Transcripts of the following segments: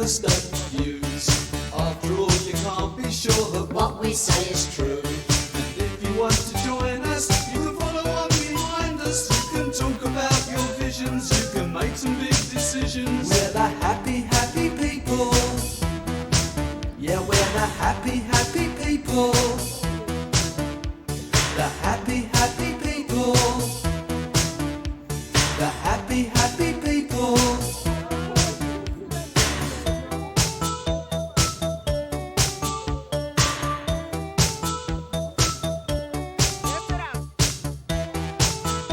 never state views. After all, you can't be sure that what we say is true. And if you want to join us, you can follow on behind us. You can talk about your visions, you can make some big decisions. We're the happy, happy people. Yeah, we're the happy, happy people. The happy, happy people. The happy, happy people.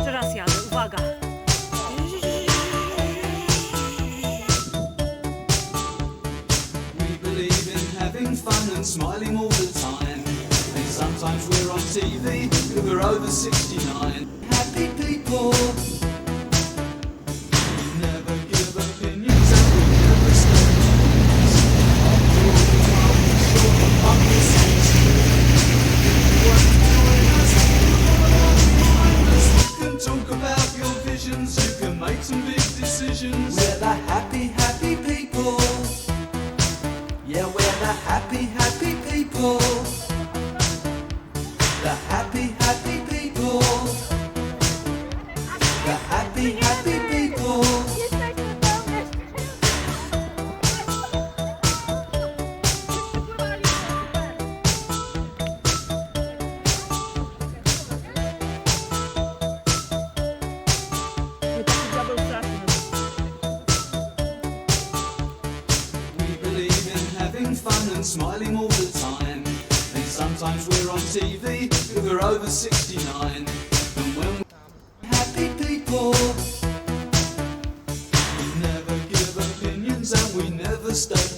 Teraz jadę, uwaga. We believe in having fun and smiling all the time. And sometimes we're on TV if we're over 69. Happy people. We never give opinions and we never state views. After all, we can't be sure that what we say is true. If you want to join us, you can follow on behind us. You can talk about your visions, you can make some big decisions. We're the happy, happy people. Yeah, we're the happy, happy people. The happy, happy people. The happy, happy people. We believe in having fun and smiling all the time. And sometimes we're on TV if we're over 69. And when we're happy people, we never give opinions and we never state